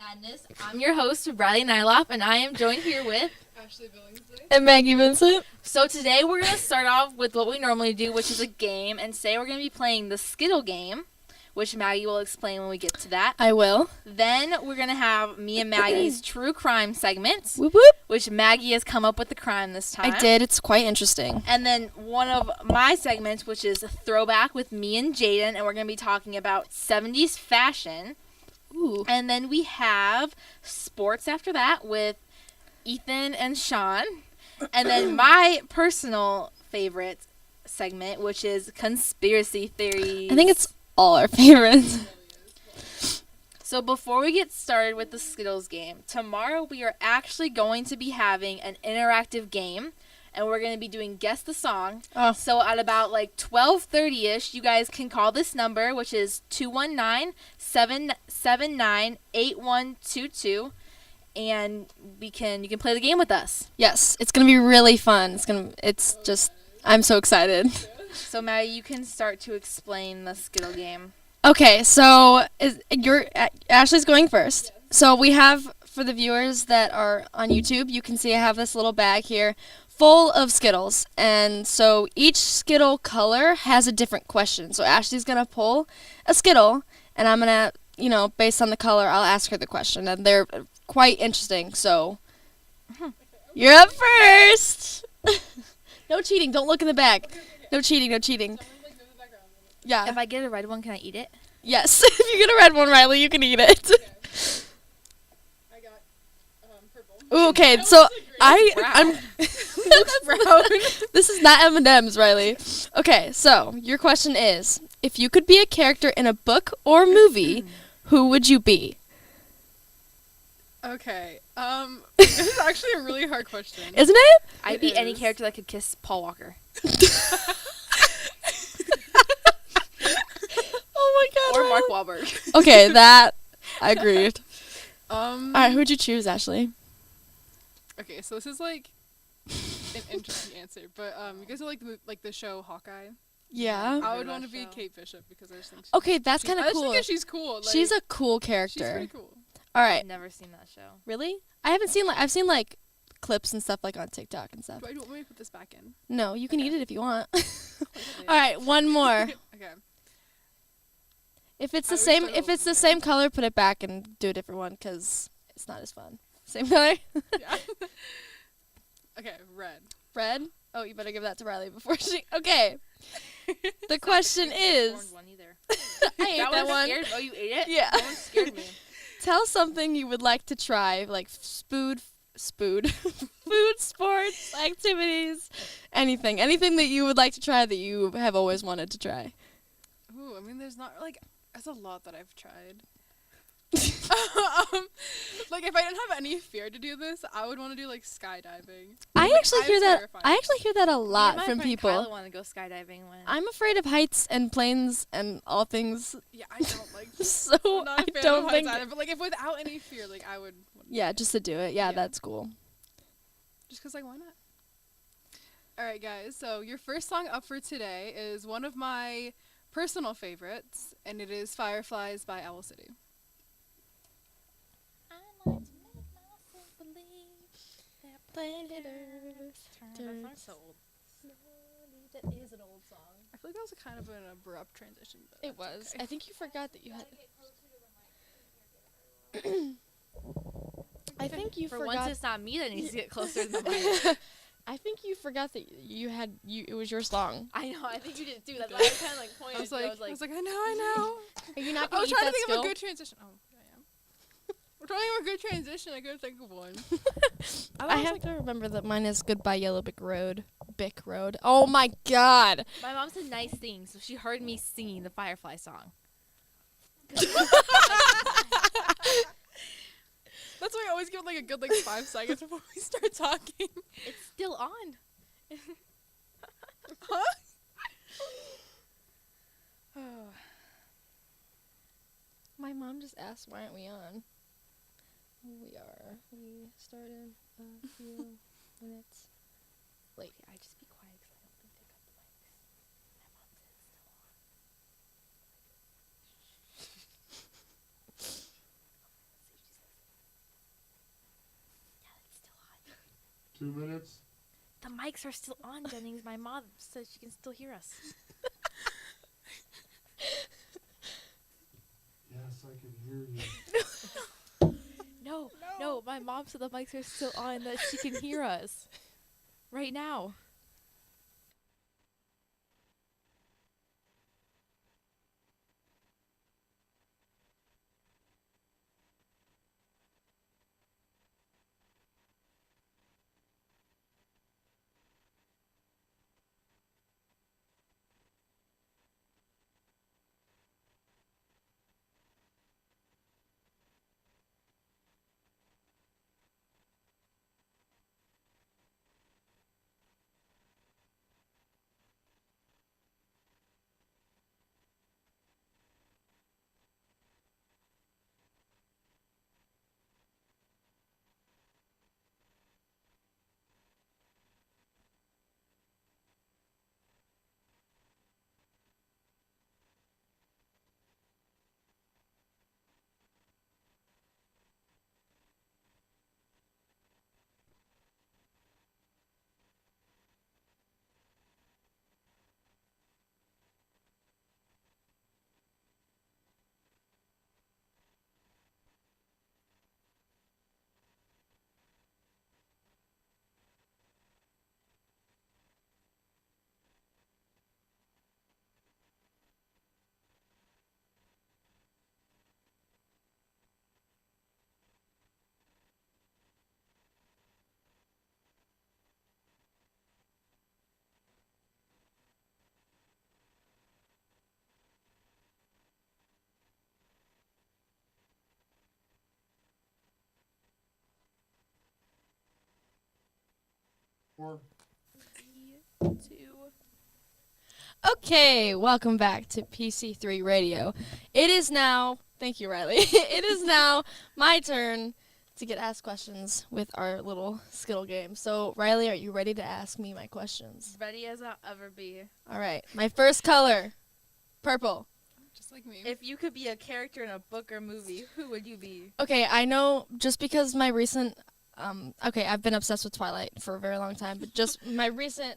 Madness. I'm your host, Rylie Nyloff, and I am joined here with Ashley Billingsley and Maggie Vincent. So today we're going to start off with what we normally do, which is a game, and today we're going to be playing the Skittle game, which Maggie will explain when we get to that. I will. Then we're going to have me and Maggie's True Crime segment, Whoop whoop. which Maggie has come up with the crime this time. I did. It's quite interesting. And then one of my segments, which is a throwback with me and Jaden, and we're going to be talking about 70s fashion. Ooh. And then we have sports after that with Ethan and Sean. And then my personal favorite segment, which is conspiracy theories. I think it's all our favorites. So before we get started with the Skittles game, tomorrow we are actually going to be having an interactive game. And we're going to be doing Guess the Song. Oh. So at about like 12:30ish, you guys can call this number, which is 219-779-8122. And you can play the game with us. Yes, it's gonna be really fun. I'm so excited. So Maddie, you can start to explain the Skittle game. Okay, so Ashley's going first. So we have, for the viewers that are on YouTube, you can see I have this little bag here full of Skittles. And so each Skittle color has a different question. So Ashley's going to pull a Skittle, and I'm going to, based on the color, I'll ask her the question. And they're quite interesting. So you're up first. No cheating. Don't look in the bag. No cheating. No cheating. Yeah. If I get a red one, can I eat it? Yes. If you get a red one, Rylie, you can eat it. I got purple. Ooh, okay, so I'm Brown. This is not M&M's, Rylie. Okay, so your question is, if you could be a character in a book or movie, who would you be? Okay. This is actually a really hard question. Isn't it? I'd be any character that could kiss Paul Walker. Oh my god. Or Mark Wahlberg. Okay, that I agreed. All Alright, who'd you choose, Ashley? Okay, so this is like an interesting answer, but you guys know like the show Hawkeye. Yeah. I would that want to be show. Kate Bishop because I just think. Okay, that's kind I of just cool. think she's cool. Like, She's a cool She's character. pretty cool. Alright. I've never seen that show. Really? I haven't seen I've seen clips and stuff on TikTok and stuff. Do I want me to put this back in? No, you can Okay. eat it if you want. Okay. Alright, one more. Okay. If it's I the wish same, I if it's the opened same color, put it back and do a different one because it's not as fun. Same color. Yeah. Okay, red. Red. Oh, you better give that to Rylie before she. Okay. The question is. Orange one either. I ate that one. Scared. Oh, you ate it? Yeah. That one scared me. Tell something you would like to try, like food, food sports, activities, anything that you would like to try that you have always wanted to try. Ooh, I mean, there's a lot that I've tried. Like if I didn't have any fear to do this, I would want to do like skydiving. I Like, actually I'm hear that. terrified. I actually hear that a Me and lot my from friend people. Kyla want to go skydiving when I'm afraid of heights and planes and all things. Yeah, I don't like. So I'm not I a fan don't of think. heights either, but like if without any fear, like I would. Yeah, just to do it. Yeah, Yeah. that's cool. Just cause like why not? All right, guys. So your first song up for today is one of my personal favorites, and it is "Fireflies" by Owl City. That song's so old. That is an old song. I feel like that was kind of an abrupt transition. But It that's was. okay. I think you forgot that you had. I think you For once, forgot. it's not me that needs to get closer to the mic. I think you forgot that you had. It was your song. I know. I think you did too. That's why I kind of like pointed. I was like, I know. Are you not I gonna was eat trying to that think skill? of a good transition. Oh, I am. We're trying to think of a good transition. I couldn't think of one. I have to remember that mine is "Goodbye Yellow Brick Road." Bick Road. Oh my God. My mom said nice things, so she heard me singing the Firefly song. That's why I always give it like a good 5 seconds before we start talking. It's still on. Huh? My mom just asked, "Why aren't we on?" We are. We started a few minutes late. I just be quiet because I don't think they cut the mics. My mom said it's still on. 2 minutes? The mics are still on, Jennings. My mom says she can still hear us. Yes, I can hear you. No, my mom said the mics are still on, that she can hear us. Right now. Or Okay, welcome back to PC3 Radio. It is now, thank you, Rylie. It is now my turn to get asked questions with our little Skittle game. So, Rylie, are you ready to ask me my questions? Ready as I'll ever be. All right, my first color, purple. Just like me. If you could be a character in a book or movie, who would you be? Okay, I know just because my recent, okay, I've been obsessed with Twilight for a very long time, but just my recent,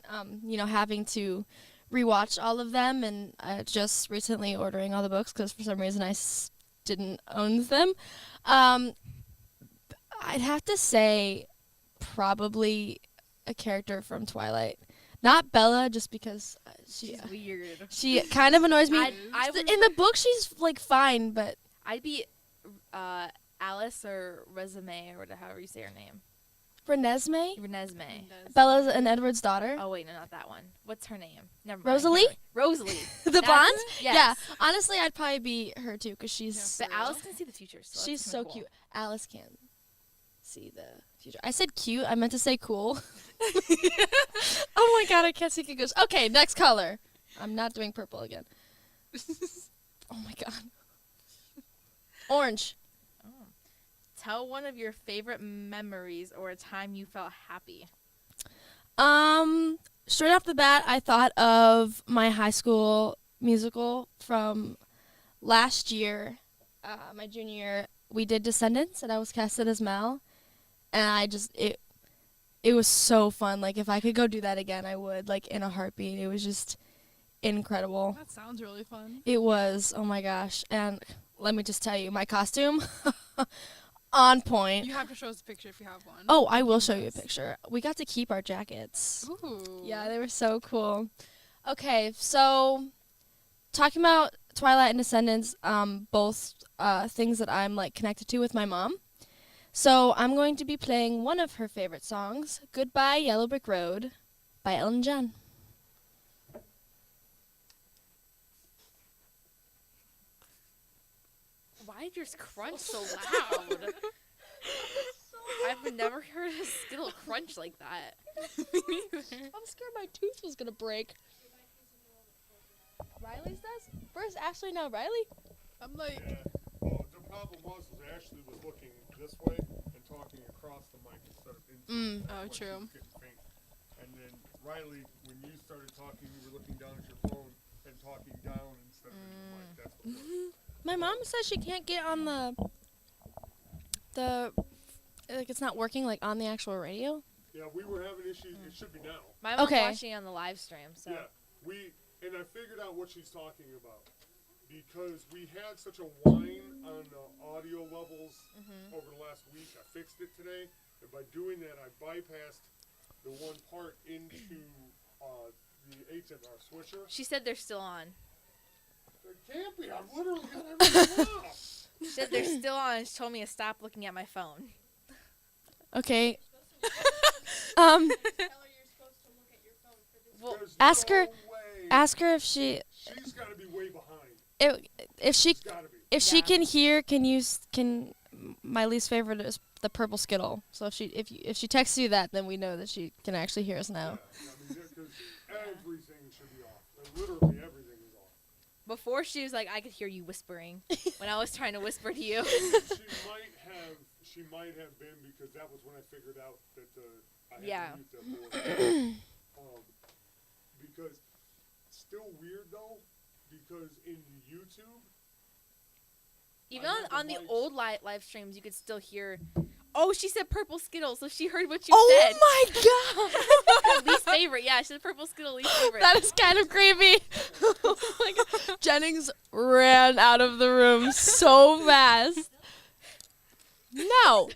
having to rewatch all of them, and just recently ordering all the books because for some reason I didn't own them. I'd have to say probably a character from Twilight. Not Bella, just because She's weird. she kind of annoys me. would- In the book, she's like fine, but I'd be Alice or Resume or however you say her name. Renesmee, Renesmee. Bella's and Edward's daughter. Oh wait, no, not that one. What's her name? Never mind. Rosalie? Rosalie. The That's blonde? it? Yes. Yeah, honestly, I'd probably be her too, because she's But Alice can see the future. So she's that's so kinda cool. cute. Alice can see the future. I said cute. I meant to say cool. Oh my god, I can't see goose. Okay, next color. I'm not doing purple again. Oh my god. Orange. Tell one of your favorite memories or a time you felt happy. Straight off the bat, I thought of my high school musical from last year, my junior year. We did Descendants, and I was casted as Mel, and it was so fun. Like, if I could go do that again, I would, like, in a heartbeat. It was just incredible. That sounds really fun. It was, oh my gosh. And let me just tell you, my costume, on point. You have to show us a picture if you have one. Oh, I will show you a picture. We got to keep our jackets. Ooh. Yeah, they were so cool. Okay, so talking about Twilight and Descendants, both things that I'm like connected to with my mom. So I'm going to be playing one of her favorite songs, Goodbye Yellow Brick Road by Elton John. Why did yours crunch so loud? I've never heard a Skittle crunch like that. I'm scared my tooth was going to break. Riley's does? First Ashley, now Rylie? I'm like, well, the problem was Ashley was looking this way and talking across the mic instead of into oh, when she true. was getting faint. And then Rylie, when you started talking, you were looking down at your phone and talking down instead of into the mic. That's what it was. My mom says she can't get on the like it's not working like on the actual radio. Yeah, we were having issues. It should be now. My mom's Okay. watching on the live stream, so. Yeah, and I figured out what she's talking about because we had such a whine on the audio levels over the last week. I fixed it today, and by doing that, I bypassed the one part into the HMR switcher. She said they're still on. It can't be. I've literally got everything off. She said they're still on and she told me to stop looking at my phone. Okay. Well, There's Ask no her- way. Ask her if she She's got to be way behind. if she She's got to be. if she Yeah. can hear, can my least favorite is the purple Skittle. So if she texts you that, then we know that she can actually hear us now. Yeah, I mean, because everything should be off. Like, literally everything is off. before she was like, I could hear you whispering when I was trying to whisper to you. She might have been because that was when I figured out that I had Yeah. to mute that board. Because still weird though, because in YouTube, Even I have on the the mics. old live streams, you could still hear. Oh, she said purple Skittles, so she heard what you Oh said. my god! Least favorite, yeah, she said purple Skittle, least favorite. That is kind of creepy. Oh my god. Jennings ran out of the room so fast. No.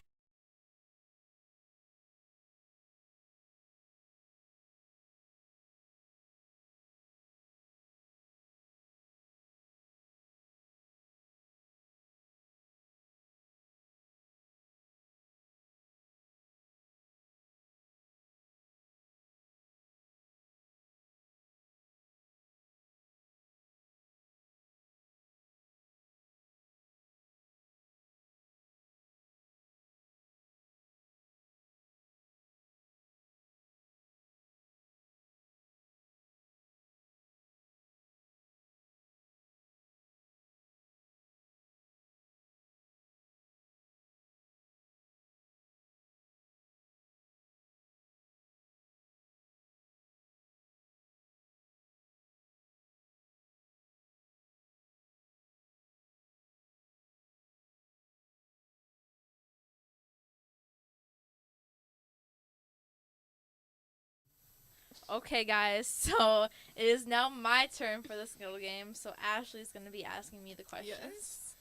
Okay, guys, so it is now my turn for the Skittle game. So Ashley's gonna be asking me the questions. Yes.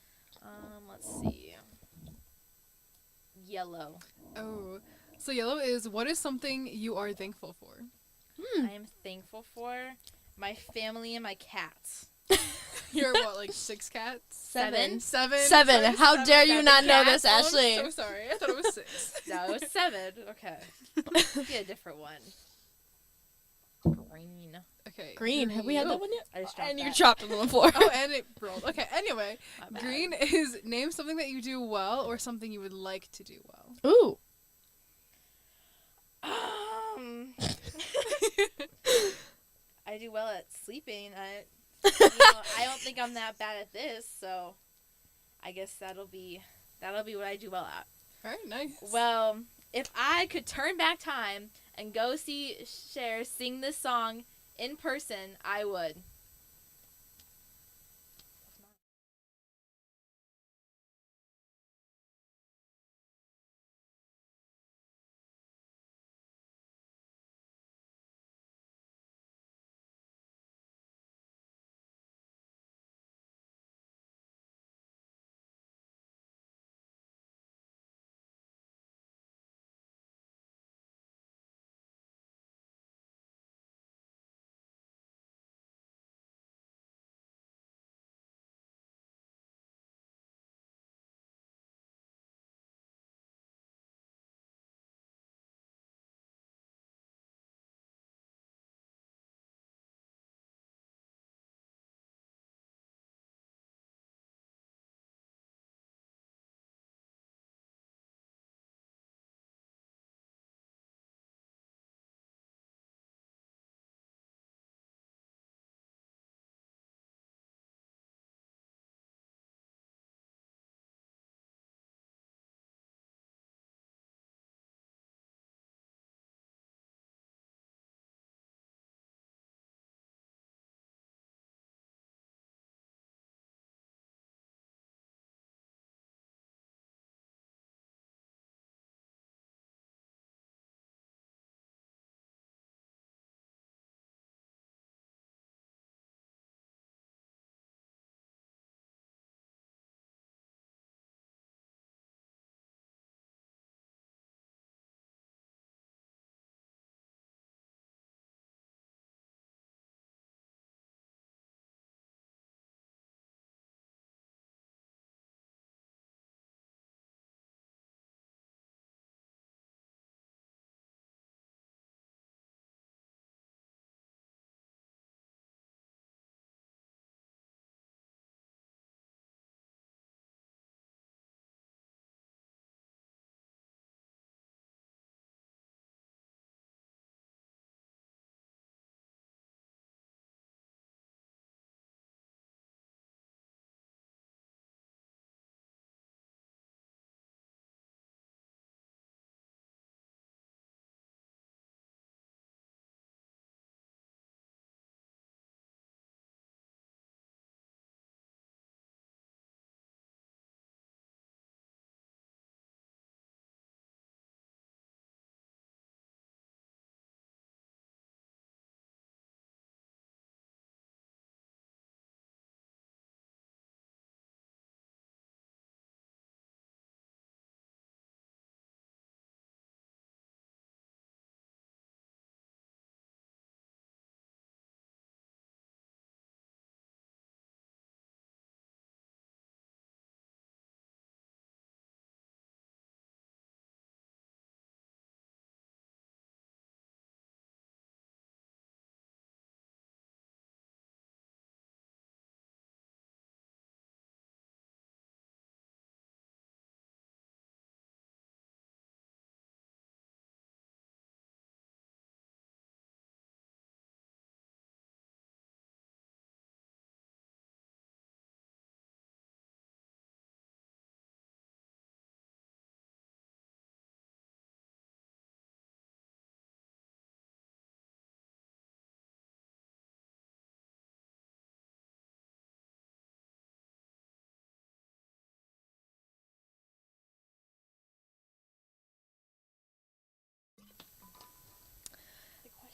Let's see. Yellow. Oh, so yellow is what is something you are thankful for? I am thankful for my family and my cats. You're what, like 6 cats? Seven. Seven. Seven. Sorry, How seven dare you cats. not know Cats. this, Oh, Ashley? I'm so sorry. I thought it was 6. No, it was 7. Okay. Get a different one. Green. Okay. Green. Have we had that one yet? I just dropped And you that. dropped it on the floor. Oh, and it rolled. Okay, anyway. My bad. Green is name something that you do well or something you would like to do well. Ooh. I do well at sleeping. I don't think I'm that bad at this, so I guess that'll be what I do well at. Alright, nice. Well, if I could turn back time and go see Cher sing this song in person, I would.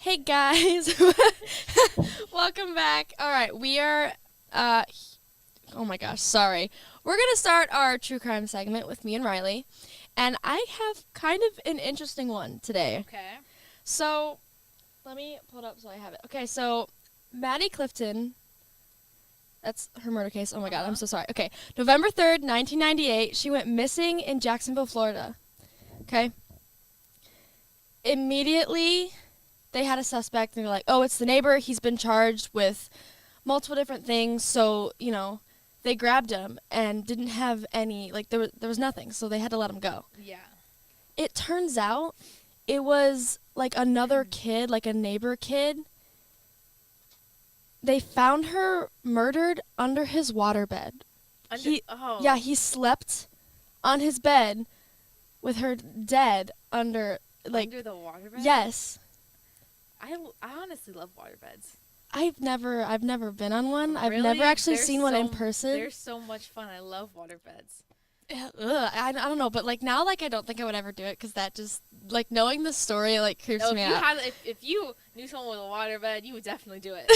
Hey guys, welcome back. All right, we are. Oh my gosh, sorry. We're gonna start our true crime segment with me and Rylie, and I have kind of an interesting one today. Okay. So, let me pull it up so I have it. Okay, so Maddie Clifton. That's her murder case. Oh my God, I'm so sorry. Okay, November 3rd, 1998. She went missing in Jacksonville, Florida. Okay. Immediately, they had a suspect, and they're like, "Oh, it's the neighbor. He's been charged with multiple different things." So, they grabbed him and didn't have any, like, there was nothing. So they had to let him go. Yeah. It turns out it was, like, another kid, like a neighbor kid. They found her murdered under his waterbed. Yeah, he slept on his bed with her dead under, like... Under the waterbed? Yes. I honestly love waterbeds. I've never been on one. I've Really? never actually They're seen one in so- person. They're so much fun. I love waterbeds. Ugh, I don't know, but like now, like I don't think I would ever do it because that just like knowing the story like creeps No, me out. if you knew someone with a waterbed, you would definitely do it.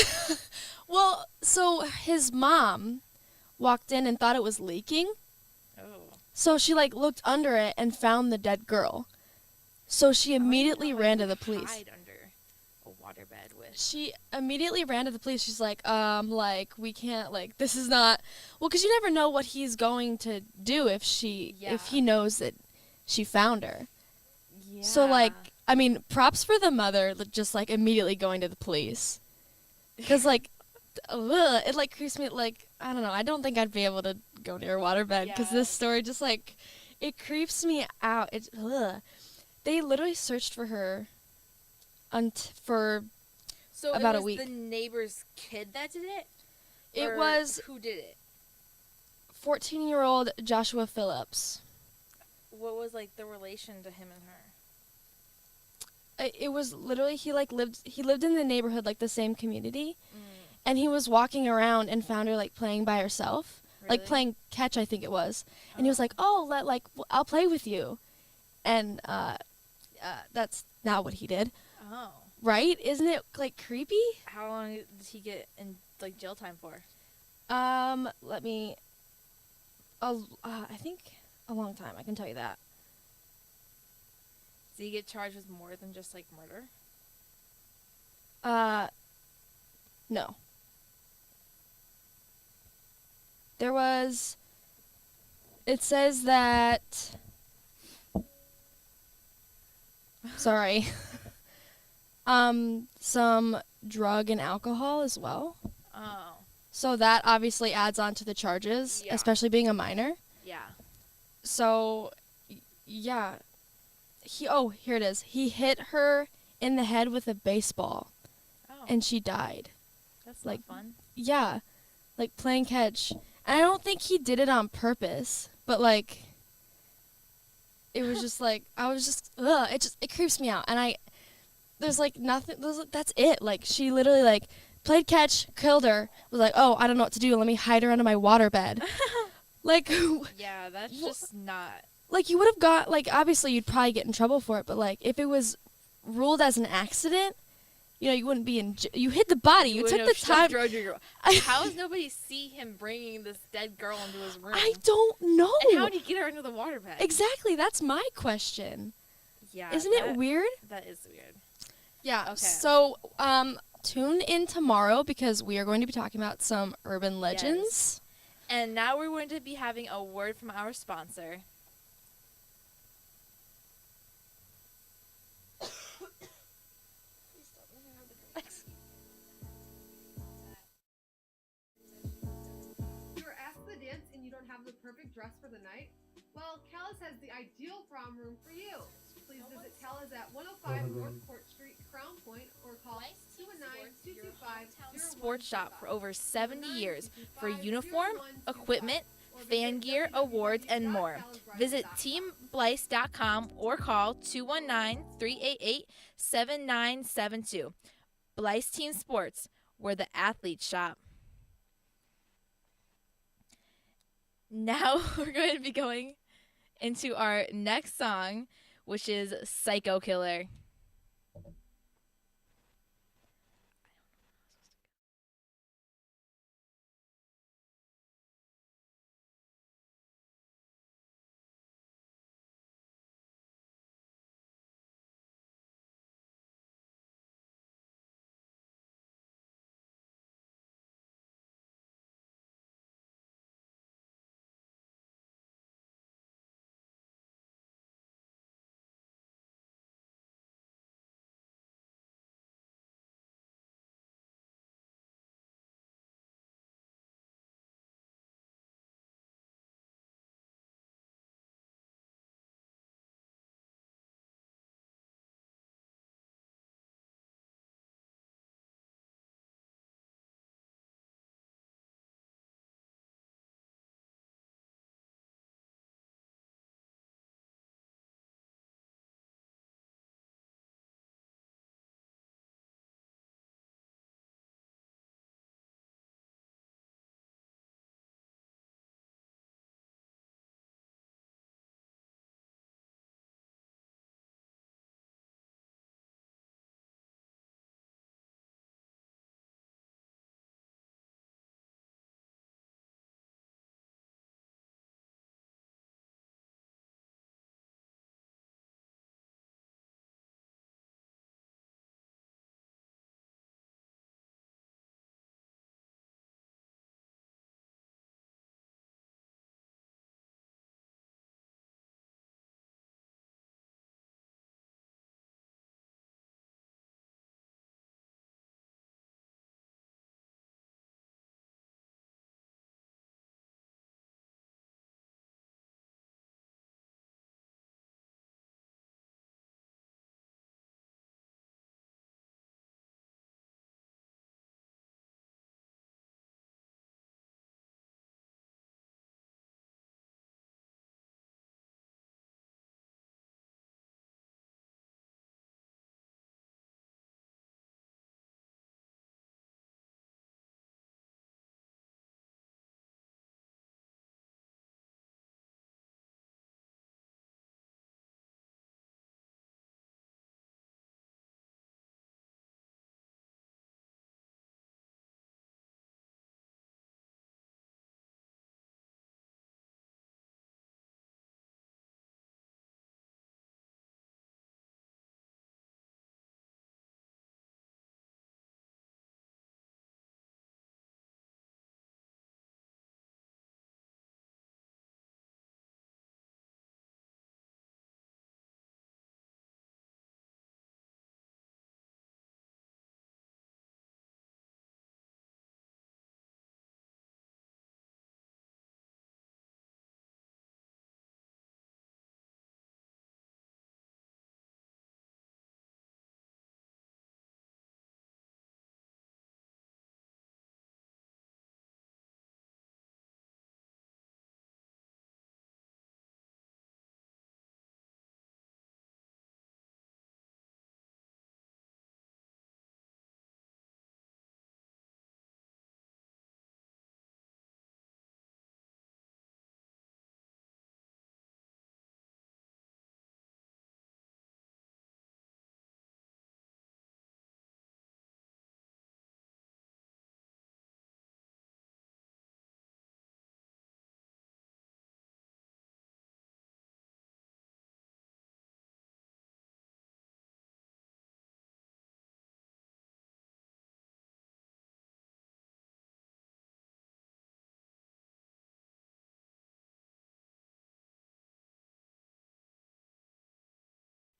Well, so his mom walked in and thought it was leaking, Oh. so she like looked under it and found the dead girl. So she immediately I don't know ran how to you the police. hide under a waterbed with. She immediately ran to the police. She's like, we can't, like, this is not, well, because you never know what he's going to do if he knows that she found her. Yeah. So, like, I mean, props for the mother, just, like, immediately going to the police. Because, like, it, like, creeps me, like, I don't know. I don't think I'd be able to go near a waterbed because Yeah. this story just, like, it creeps me out. They literally searched for her for so about it a was week. the neighbor's kid that did it? It Or was who did it? 14-year-old Joshua Phillips. What was like the relation to him and her? It was literally he lived in the neighborhood, like the same community, Mm. and he was walking around and found her like playing by herself, like Really? playing catch, I think it was, and he was like, "Oh, I'll play with you," and that's not what he did, Oh. right? Isn't it like creepy? How long did he get in like jail time for? Let me. I think a long time. I can tell you that. Did he get charged with more than just like murder? No. There was. It says that. Sorry. Some drug and alcohol as well. Oh. So that obviously adds on to the charges, Yeah. especially being a minor. Yeah. So, yeah. Here it is. He hit her in the head with a baseball, Oh. and she died. That's like- not fun. Yeah, like playing catch. And I don't think he did it on purpose, but like, it was just like, it creeps me out. And there's like nothing, that's it. Like, she literally like played catch, killed her, was like, oh, I don't know what to do, let me hide her under my waterbed. Like, Yeah, that's Wha- just not. like you would have got, like, obviously you'd probably get in trouble for it, but like, if it was ruled as an accident, you wouldn't be you hid the body, you took the time. How does nobody see him bringing this dead girl into his room? I don't know. And how did he get her into the waterbed? Exactly, that's my question. Yeah. Isn't it weird? That is weird. Yeah. Okay. So, tune in tomorrow because we are going to be talking about some urban legends. And now we're going to be having a word from our sponsor. You're asked to dance and you don't have the perfect dress for the night? Well, Callis has the ideal prom room for you. Please visit Callis at 105 North Court Street, Crown Point, or call 219-225-0125. Sports shop for over 70 years for uniform, equipment, fan gear, awards, and more. Visit teamblyce.com or call 219-388-7972. Blyce Team Sports, where the athletes shop. Now we're going to be going into our next song, which is Psycho Killer.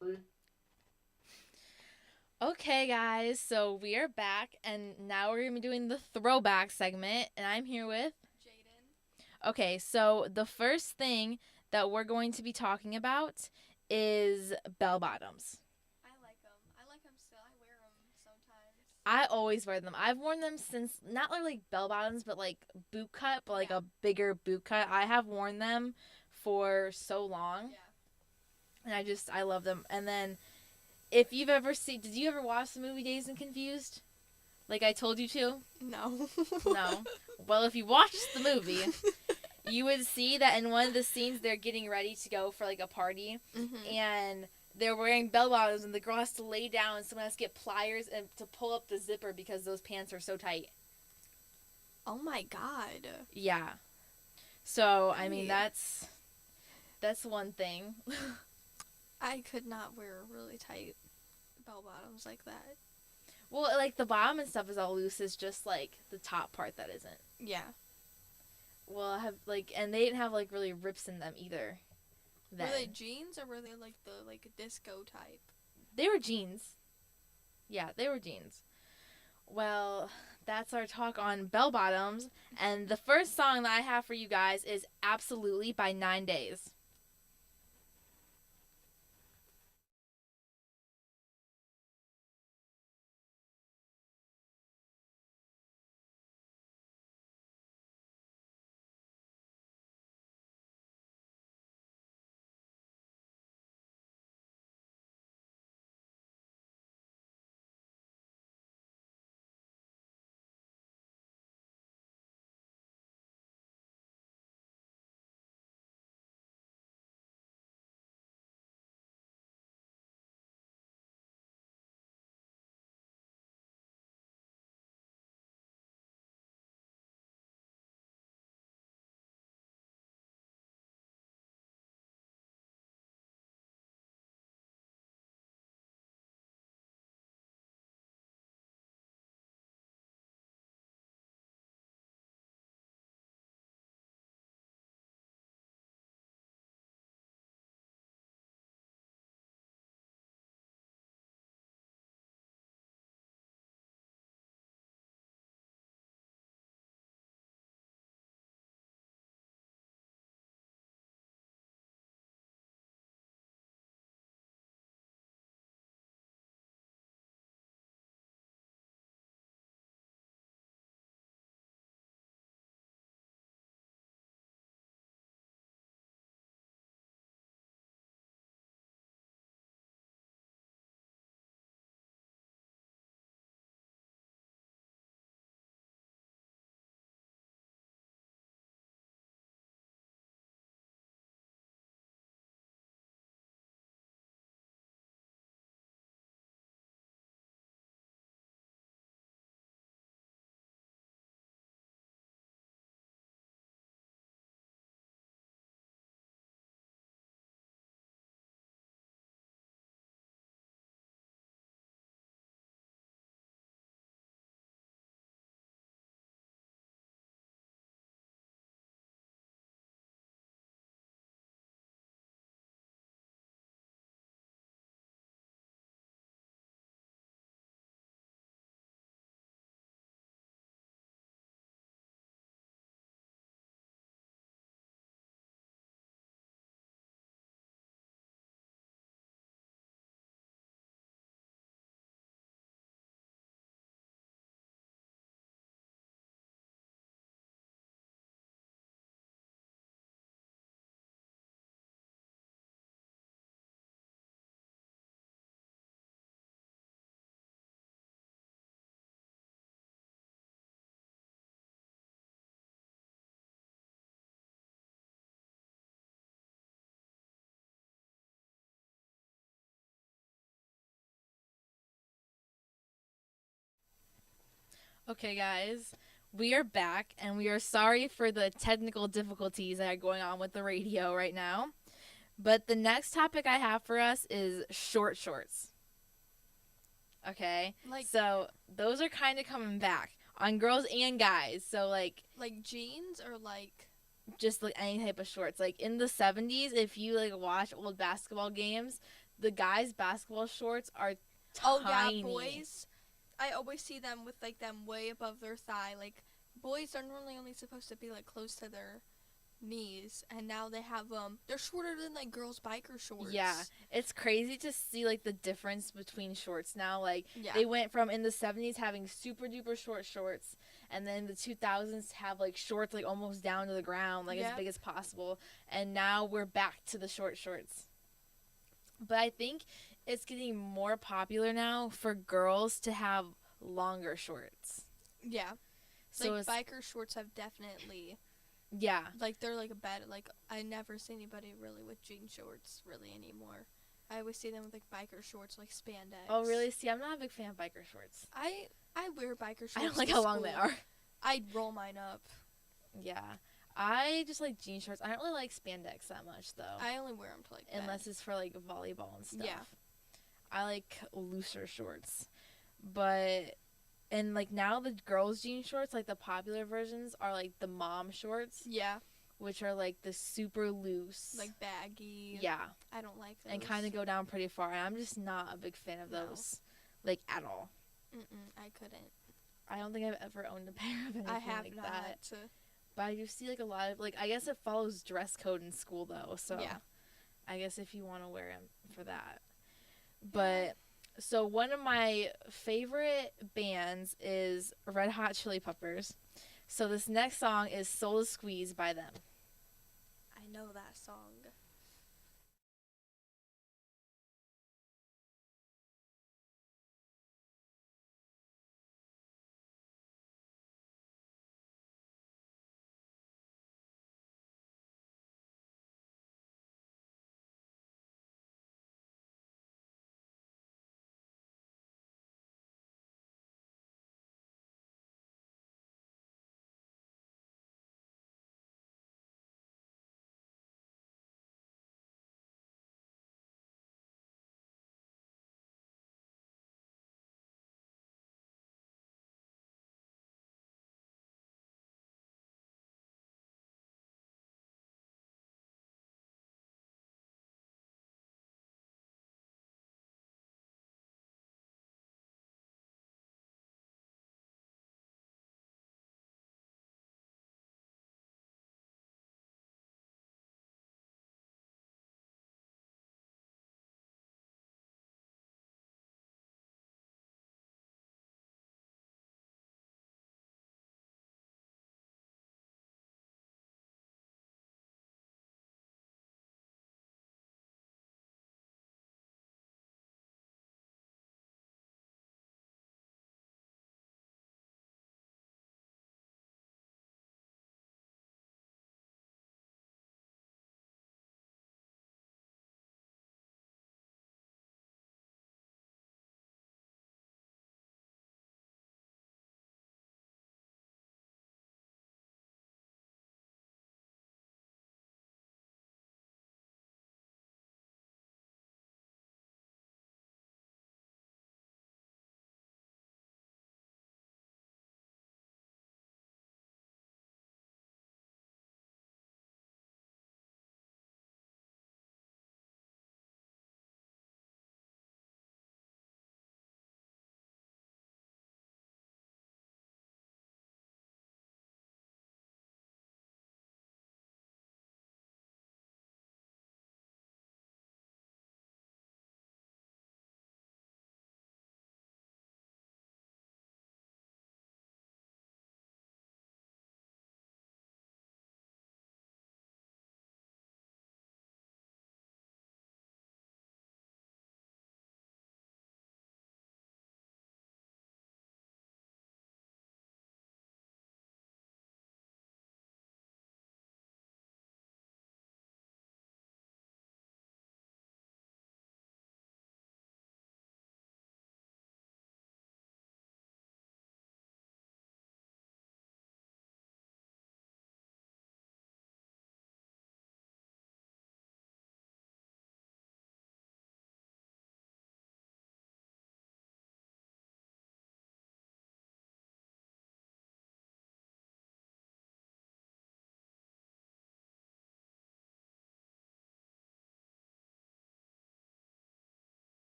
Free. Okay, guys, so we are back, and now we're going to be doing the throwback segment, and I'm here with Jaden. Okay, so the first thing that we're going to be talking about is bell bottoms. I like them. I like them still. I wear them sometimes. I always wear them. I've worn them since, not like bell bottoms, but like boot cut, but like a bigger boot cut. I have worn them for so long. Yeah. And I love them. And then, if you've ever did you ever watch the movie Dazed and Confused? Like I told you to? No. No. Well, if you watched the movie, you would see that in one of the scenes they're getting ready to go for like a party, and they're wearing bell bottoms, and the girl has to lay down, and someone has to get pliers and to pull up the zipper because those pants are so tight. Oh my god. Yeah. So I mean Right. that's one thing. I could not wear really tight bell bottoms like that. Well, like the bottom and stuff is all loose. It's just like the top part that isn't. Yeah. Well, I have like, and they didn't have like really rips in them either. Then. Were they jeans or were they like the disco type? They were jeans. Yeah, they were jeans. Well, that's our talk on bell bottoms, and the first song that I have for you guys is Absolutely by 9 Days. Okay, guys, we are back, and we are sorry for the technical difficulties that are going on with the radio right now. But the next topic I have for us is short shorts. Okay? So, those are kind of coming back on girls and guys. So, like jeans or just like any type of shorts. Like in the 70s, if you like watch old basketball games, the guys' basketball shorts are Oh tiny. yeah, boys. I always see them with like them way above their thigh. Like boys are normally only supposed to be like close to their knees, and now they have they're shorter than like girls' biker shorts. Yeah, it's crazy to see like the difference between shorts now. Like Yeah. they went from in the 70s having super duper short shorts, and then the 2000s have like shorts like almost down to the ground, like as Yeah. big as possible, and now we're back to the short shorts. But I think it's getting more popular now for girls to have longer shorts. Yeah. So Like it's biker shorts have definitely yeah. like they're like a better like I never see anybody really with jean shorts really anymore. I always see them with like biker shorts like spandex. Oh really? See, I'm not a big fan of biker shorts. I wear biker shorts. I don't like to how long they school. are. I'd roll mine up. Yeah. I just like jean shorts. I don't really like spandex that much though. I only wear them to like bed. Unless it's for like volleyball and stuff. Yeah. I like looser shorts. But and like now the girls' jean shorts, like the popular versions are like the mom shorts, Yeah. which are like the super loose. Like baggy. yeah. I don't like those. And kind of go down pretty far. And I'm just not a big fan of No. those. Like at all. I couldn't. I don't think I've ever owned a pair of anything I have like not. that. But I do see like a lot of like I guess it follows dress code in school though. So Yeah. I guess if you want to wear them for that. But so one of my favorite bands is Red Hot Chili Peppers. So this next song is Soul to Squeeze by them. I know that song.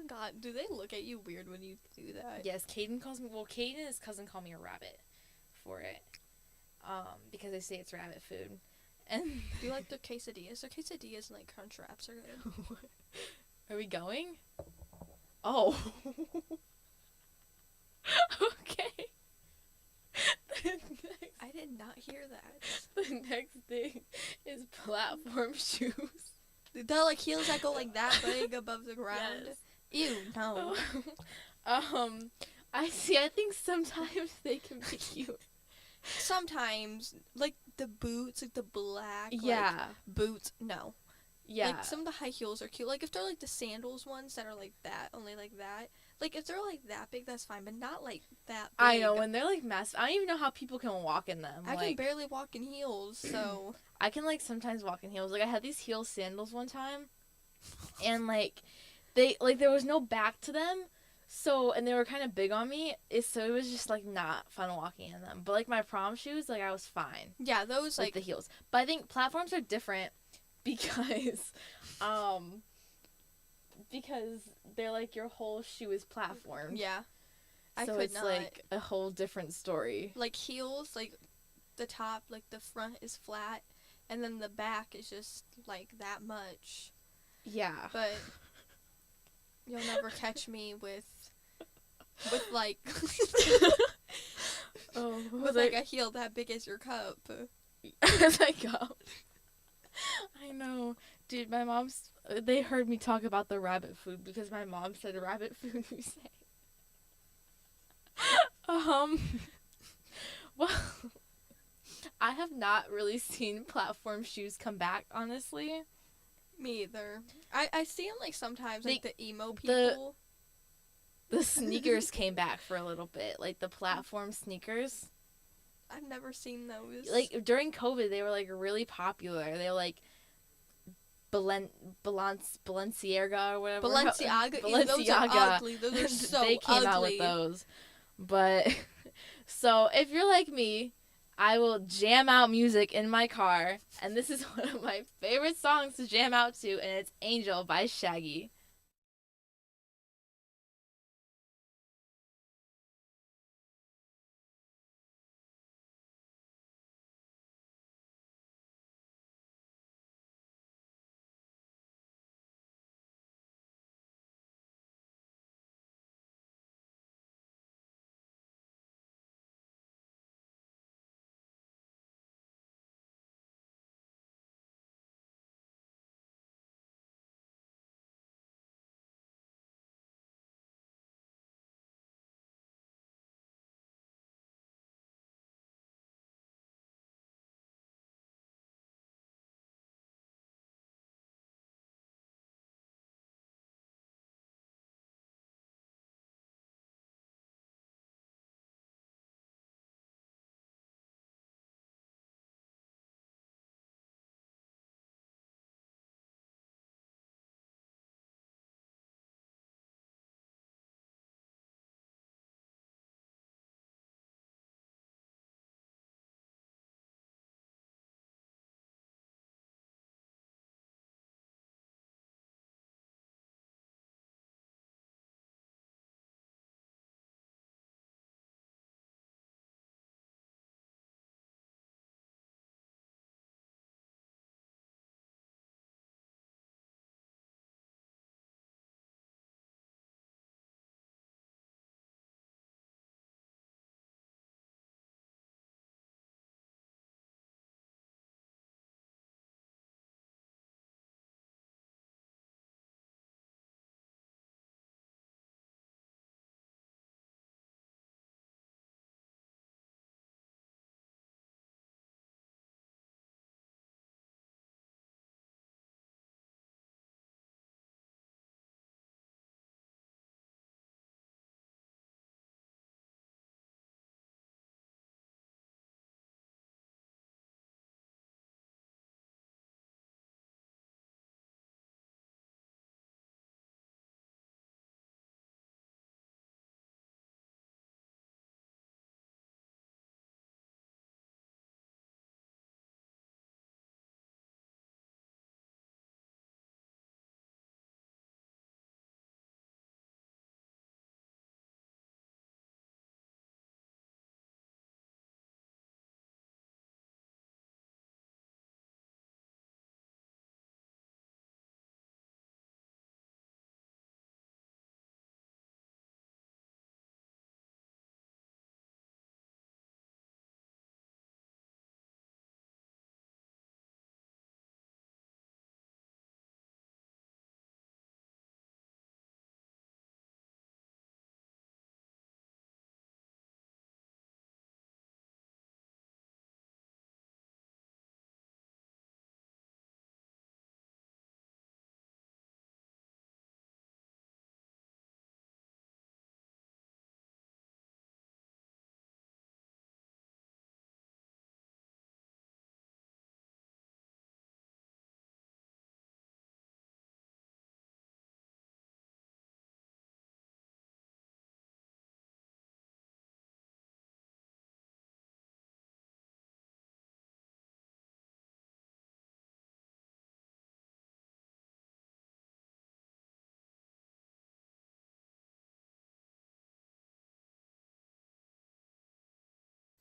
forgot. Do they look at you weird when you do that? Yes, Caden and his cousin call me a rabbit for it. Because they say it's rabbit food. And Do you like their quesadillas? Their quesadillas and like crunch wraps are good. are we going? Oh. Okay. I did not hear that. The next thing is platform shoes. They're like heels that go like that big above the ground. Yes. Ew, no. I think sometimes they can be cute. Sometimes, like the boots, like the black Yeah. boots, no. Yeah. Like some of the high heels are cute. Like if they're like the sandals ones that are like that, only like that. Like if they're like that big, that's fine, but not like that big. I know, when they're like massive. I don't even know how people can walk in them. I like, can barely walk in heels, so I can like sometimes walk in heels. Like I had these heel sandals one time, and like there was no back to them, so and they were kind of big on me. So it was just like not fun walking in them. But like my prom shoes, like I was fine yeah, those with like the heels. But I think platforms are different because, because they're like your whole shoe is platformed. yeah. I So could it's not. like a whole different story. Like heels, like the top, like the front is flat, and then the back is just like that much. Yeah. But you'll never catch me with like Oh, with like a heel that big as your cup. as I go. I know. Dude, my mom's they heard me talk about the rabbit food because my mom said rabbit food you say. Well, I have not really seen platform shoes come back, honestly. Me either. I see them like sometimes like the emo the- people. The sneakers came back for a little bit, like the platform sneakers. I've never seen those. Like during COVID, they were like really popular. They were like Balenciaga or whatever. Balenciaga. Ew, those are ugly. Those are so they came out with ugly. those. But so if you're like me, I will jam out music in my car, and this is one of my favorite songs to jam out to, and it's Angel by Shaggy.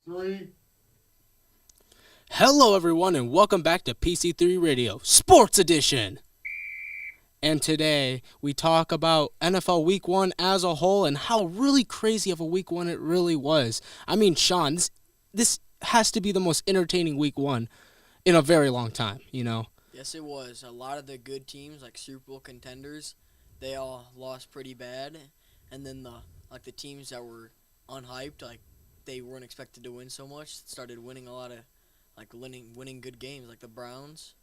3. Hello, everyone, and welcome back to PC3 Radio, Sports Edition. And today, we talk about NFL Week 1 as a whole and how really crazy of a Week 1 it really was. I mean, Sean, this has to be the most entertaining Week 1 in a very long time, you know? Yes, it was. A lot of the good teams, like Super Bowl contenders, they all lost pretty bad. And then the teams that were unhyped, like they weren't expected to win so much, started winning a lot of winning good games, like the Browns.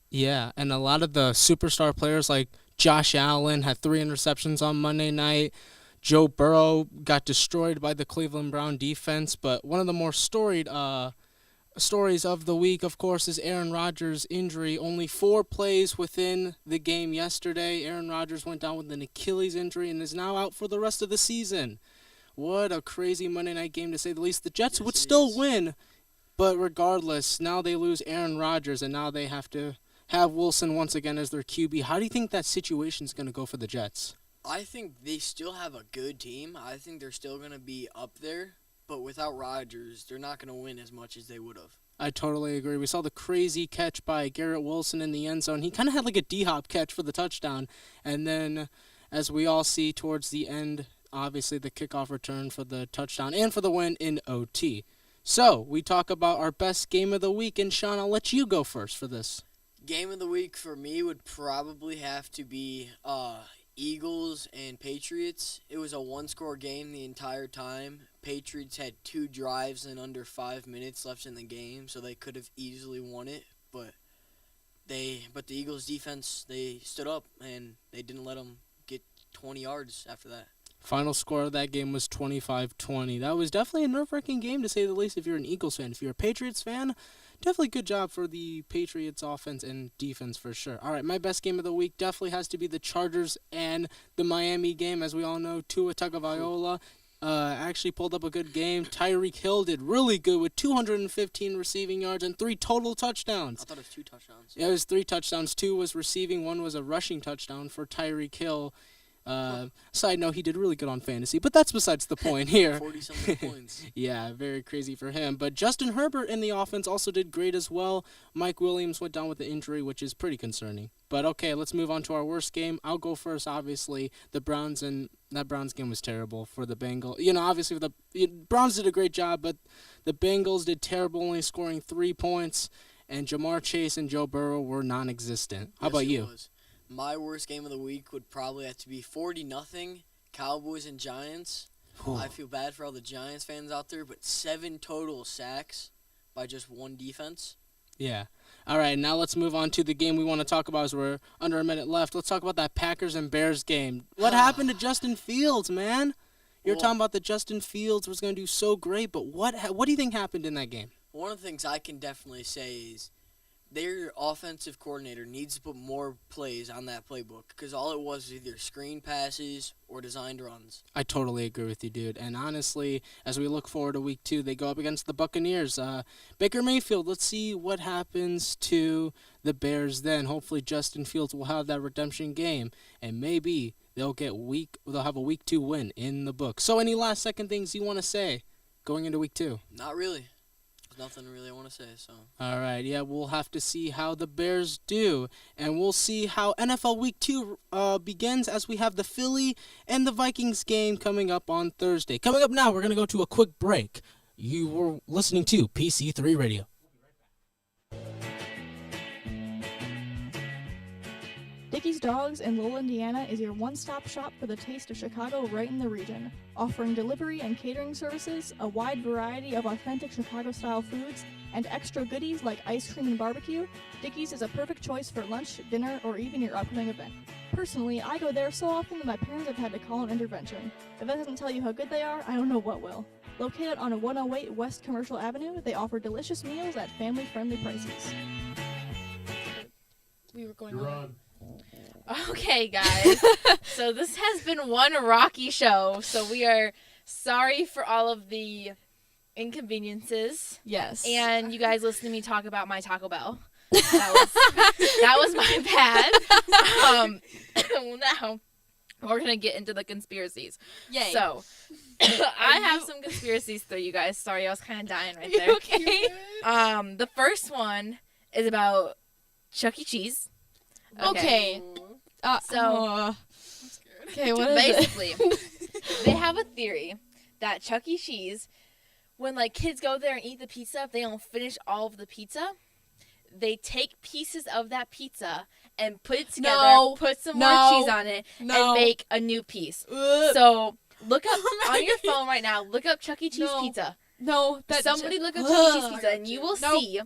Yeah, and a lot of the superstar players like Josh Allen had 3 interceptions on Monday night. Joe Burrow got destroyed by the Cleveland Brown defense, but one of the more storied stories of the week, of course, is Aaron Rodgers' injury. Only 4 plays within the game yesterday. Aaron Rodgers went down with an Achilles injury and is now out for the rest of the season. What a crazy Monday night game, to say the least. The Jets would still win, but regardless, now they lose Aaron Rodgers, and now they have to have Wilson once again as their QB. How do you think that situation's going to go for the Jets? I think they still have a good team. I think they're still going to be up there, but without Rodgers, they're not going to win as much as they would have. I totally agree. We saw the crazy catch by Garrett Wilson in the end zone. He kind of had like a D-hop catch for the touchdown, and then as we all see towards the end, obviously the kickoff return for the touchdown and for the win in OT. So, we talk about our best game of the week, and Sean, I'll let you go first for this. Game of the week for me would probably have to be Eagles and Patriots. It was a one-score game the entire time. Patriots had 2 drives and under 5 minutes left in the game, so they could have easily won it. But the Eagles defense, they stood up and they didn't let them get 20 yards after that. Final score of that game was 25-20. That was definitely a nerve-wracking game, to say the least, if you're an Eagles fan. If you're a Patriots fan, definitely good job for the Patriots offense and defense for sure. All right, my best game of the week definitely has to be the Chargers and the Miami game. As we all know, Tua Tagovailoa actually pulled up a good game. Tyreek Hill did really good with 215 receiving yards and 3 total touchdowns. I thought it was 2 touchdowns. Yeah, it was 3 touchdowns. 2 was receiving, 1 was a rushing touchdown for Tyreek Hill. Side note, he did really good on fantasy, but that's besides the point here. 40-something points. Yeah, very crazy for him. But Justin Herbert in the offense also did great as well. Mike Williams went down with the injury, which is pretty concerning. But okay, let's move on to our worst game. I'll go first, obviously. The Browns, and that Browns game was terrible for the Bengals. You know, obviously the Browns did a great job, but the Bengals did terrible, only scoring 3 points, and Jamar Chase and Joe Burrow were non-existent. How about you? Was. My worst game of the week would probably have to be 40-0 Cowboys and Giants. I feel bad for all the Giants fans out there, but 7 total sacks by just 1 defense. Yeah. All right, now let's move on to the game we want to talk about as we're under a minute left. Let's talk about that Packers and Bears game. What happened to Justin Fields, man? You're talking about that Justin Fields was going to do so great, but what do you think happened in that game? One of the things I can definitely say is their offensive coordinator needs to put more plays on that playbook, because all it was either screen passes or designed runs. I totally agree with you, dude. And honestly, as we look forward to week 2, they go up against the Buccaneers. Baker Mayfield, let's see what happens to the Bears then. Hopefully Justin Fields will have that redemption game, and maybe they'll have a week 2 win in the book. So any last second things you want to say going into week 2? Not really. Nothing really I want to say, so. All right, yeah, we'll have to see how the Bears do, and we'll see how NFL Week 2 begins as we have the Philly and the Vikings game coming up on Thursday. Coming up now, we're going to go to a quick break. You were listening to PC3 Radio. Dickey's Dogs in Lowell, Indiana is your one-stop shop for the taste of Chicago right in the region. Offering delivery and catering services, a wide variety of authentic Chicago-style foods, and extra goodies like ice cream and barbecue, Dickey's is a perfect choice for lunch, dinner, or even your upcoming event. Personally, I go there so often that my parents have had to call an intervention. If that doesn't tell you how good they are, I don't know what will. Located on 108 West Commercial Avenue, they offer delicious meals at family-friendly prices. We were going You're on. on. Okay, guys. So this has been one rocky show. So we are sorry for all of the inconveniences. Yes. And you guys listen to me talk about my Taco Bell. That was my bad. Well, now we're gonna get into the conspiracies. Yay. So, I have some conspiracies for you guys. Sorry, I was kind of dying right there. Okay. The first one is about Chuck E. Cheese. Okay. So, okay, what is it? basically, they have a theory that Chuck E. Cheese, when like kids go there and eat the pizza, if they don't finish all of the pizza, they take pieces of that pizza and put it together, No. put some No. more cheese on it, No. and make a new piece. Ugh. So look up on your phone right now. Look up Chuck E. Cheese No. pizza. No, Somebody look up Chuck E. Cheese Ugh. pizza, and you will Nope. see.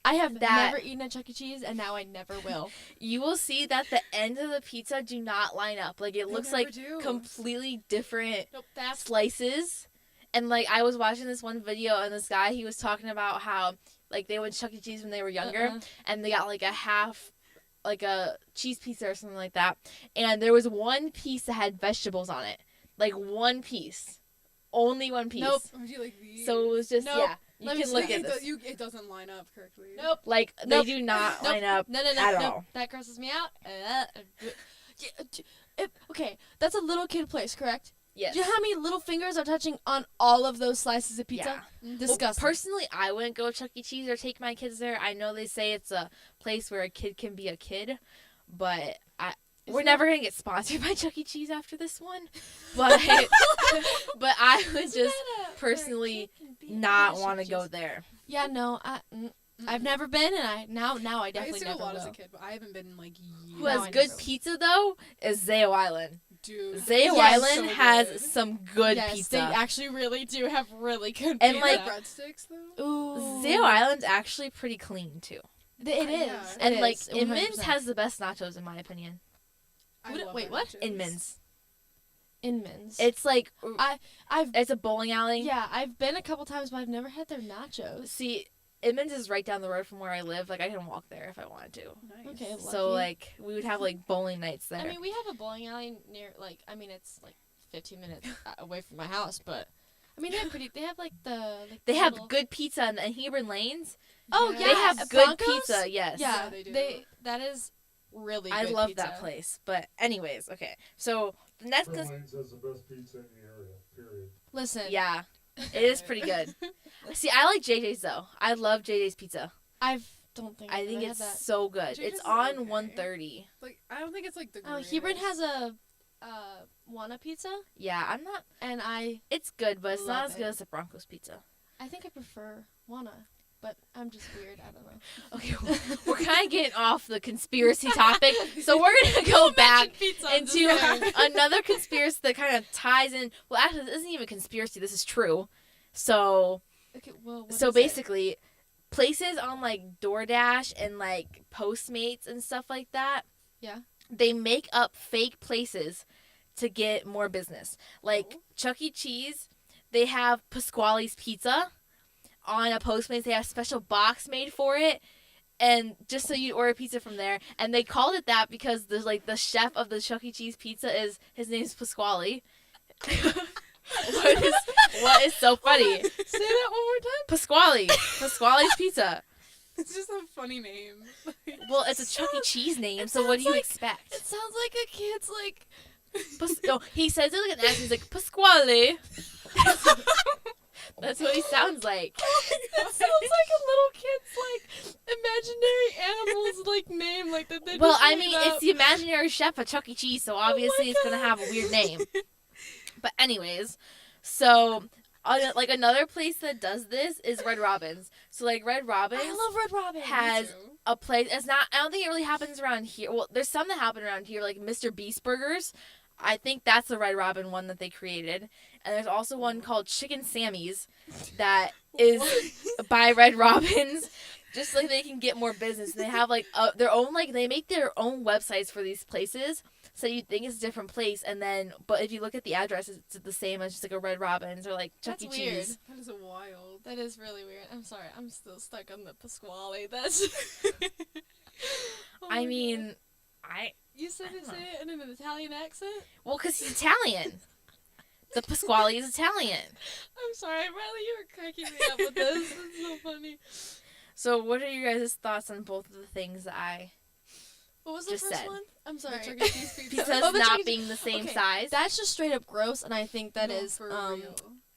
I have that- never eaten at Chuck E. Cheese, and now I never will. You will see that the ends of the pizza do not line up. Like it looks like never do. completely different Nope, that's slices. And like I was watching this one video, and this guy, he was talking about how like they went to Chuck E. Cheese when they were younger, and they got like a half, like a cheese pizza or something like that, and there was one piece that had vegetables on it, like one piece, only one piece. Nope. Would you like these? So it was just Nope. yeah. You Let me can see. look at this. It doesn't line up correctly. Nope. Like Nope. they do not Nope. line up No, at nope. all. That grosses me out. Okay, that's a little kid place, correct? Yes. Do you know how many little fingers are touching on all of those slices of pizza? Yeah. Disgusting. Well, personally, I wouldn't go to Chuck E. Cheese or take my kids there. I know they say it's a place where a kid can be a kid, but we're never gonna get sponsored by Chuck E. Cheese after this one. But but I would just personally not want to go there. Yeah, no, I've never been, and I I definitely used to go never a lot will. as a kid, but I haven't been in like years. Who has I good never will. pizza though is Zayo Island. Dude. Zayo Yes, Island so has good. some good Yes, pizza. they actually really do have really good And, pizza. like, breadsticks though. Ooh, Zayo Island's actually pretty clean too. It is. Yeah. And It like is, Inman's 100%. has the best nachos in my opinion. I love wait, their what? nachos. Inman's. Inman's. It's like I've it's a bowling alley. yeah, I've been a couple times, but I've never had their nachos. See, Inman's is right down the road from where I live. Like I can walk there if I wanted to. Nice. Okay, So lucky. like we would have like bowling nights there. I mean, we have a bowling alley near, like, I mean, it's like 15 minutes away from my house, but I mean, they have like the they have little- good pizza in Hebron Lanes. Oh Yeah. yeah, They have good Broncos? pizza. Yes. Yeah, Yeah, they do. that is really. I good love pizza. that place. But anyways, okay. So the next, Lanes has the best pizza in the area, period. Listen, yeah, it is pretty good. See, I like JJ's though. I love JJ's pizza. don't think I I've think ever it's had that. so good. JJ's It's is on okay. 130. Like I don't think it's like the. Hebron greatest. has a Wana pizza, Yeah, I'm not. and It's good, but it's not Love as good it. as the Broncos pizza. I think I prefer Wana, but I'm just weird. I don't know. Okay, we're kind of getting off the conspiracy topic, so we're gonna go back into another conspiracy that kind of ties in. Well, actually, this isn't even a conspiracy. This is true. So, Okay, well, what so is it? basically, places on like DoorDash and like Postmates and stuff like that. Yeah. They make up fake places to get more business. Like Chuck E. Cheese, they have Pasquale's Pizza. On a Postmates, they have a special box made for it, and just so you order pizza from there. And they called it that because there's like the chef of the Chuck E. Cheese pizza his name's Pasquale. what is so funny? Say that one more time. Pasquale's Pizza. It's just a funny name. Well, it's a Chuck E. Cheese name, so what do you like- expect? It sounds like a kid's like. No, he says it like an accent. He's like Pasquale. That's what he sounds like. That sounds like a little kid's like imaginary animal's like name, like that they. Well, just I made mean, up. it's the imaginary chef at Chuck E. Cheese, so obviously it's gonna have a weird name. But anyways, so like another place that does this is Red Robin's. So like Red Robin's I love Red Robin. has a place. It's not. I don't think it really happens around here. Well, there's some that happen around here, like Mr. Beast Burgers. I think that's the Red Robin one that they created. And there's also one called Chicken Sammy's that is by Red Robin's, just like they can get more business. And they have like their own, like they make their own websites for these places, so you think it's a different place, and then but if you look at the address, it's the same as just like a Red Robin's or like Chuck That's E. weird. Cheese. That is wild. That is really weird. I'm sorry. I'm still stuck on the Pasquale. That's. Oh my I God. mean, You said I it don't say it in an Italian accent. well, because he's Italian. The Pasquale is Italian. I'm sorry, Rylie. You were cracking me up with this. It's so funny. So, what are your guys' thoughts on both of the things that I What was the Just first said. one? I'm sorry. The Chuck E. Cheese pizza. Pizza's Oh, the not Chuck E. being the same Okay, size. That's just straight up gross, and I think that No, is for real.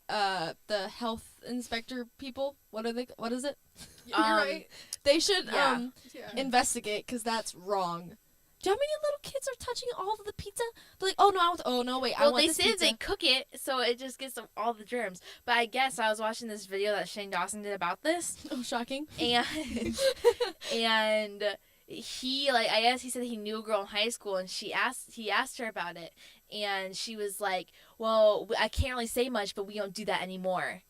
the health inspector people. What is it? You're Um, right. They should Yeah. investigate because that's wrong. Do you know how many little kids are touching all of the pizza? They're like, oh no, wait, I Well, want they this say pizza. they cook it, so it just gets all the germs. But I guess I was watching this video that Shane Dawson did about this, Oh, shocking. and he I guess he said he knew a girl in high school, and he asked her about it, and she was like, well, I can't really say much, but we don't do that anymore.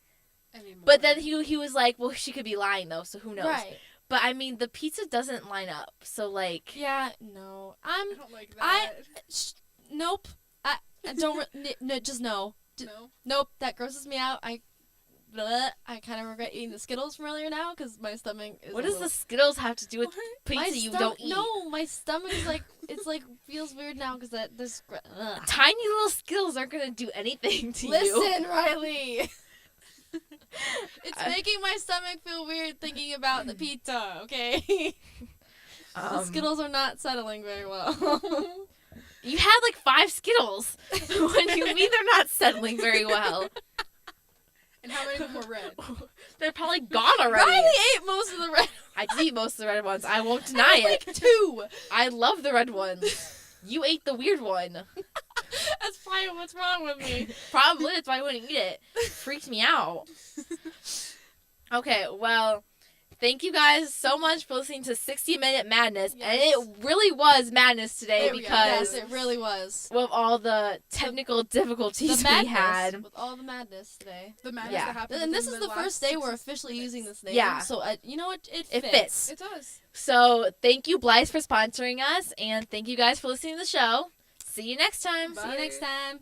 But then he was like, well, she could be lying though, so who knows? Right. But I mean, the pizza doesn't line up, so like. Yeah. No. I don't like that. Nope. I don't. No, just no. No. Nope. That grosses me out. I kind of regret eating the Skittles from earlier now because my stomach is. What does the Skittles have to do with my pizza you stom- don't eat? No, my stomach is like feels weird now because there's. Tiny little Skittles aren't gonna do anything to you. Listen, Rylie. It's making my stomach feel weird thinking about the pizza. Okay. The Skittles are not settling very well. You had like 5 Skittles. What do you mean they're not settling very well? And how many of them were red? They're probably gone already. Rylie ate most of the red. I did eat most of the red ones. I won't I deny had, it. like 2. I love the red ones. You ate the weird one. That's probably what's wrong with me. Probably that's why I wouldn't eat it. Freaked me out. Okay, well, thank you guys so much for listening to 60-Minute Madness. Yes. And it really was madness today because Yes, it really was. of all the technical difficulties The we madness, had. with all the madness today. The madness Yeah. that happened. And this within is the last first day we're 60 officially minutes. using this name. Yeah. So, you know what? It It fits. fits. It does. So thank you, Blythe, for sponsoring us. And thank you guys for listening to the show. See you next time. See you next time.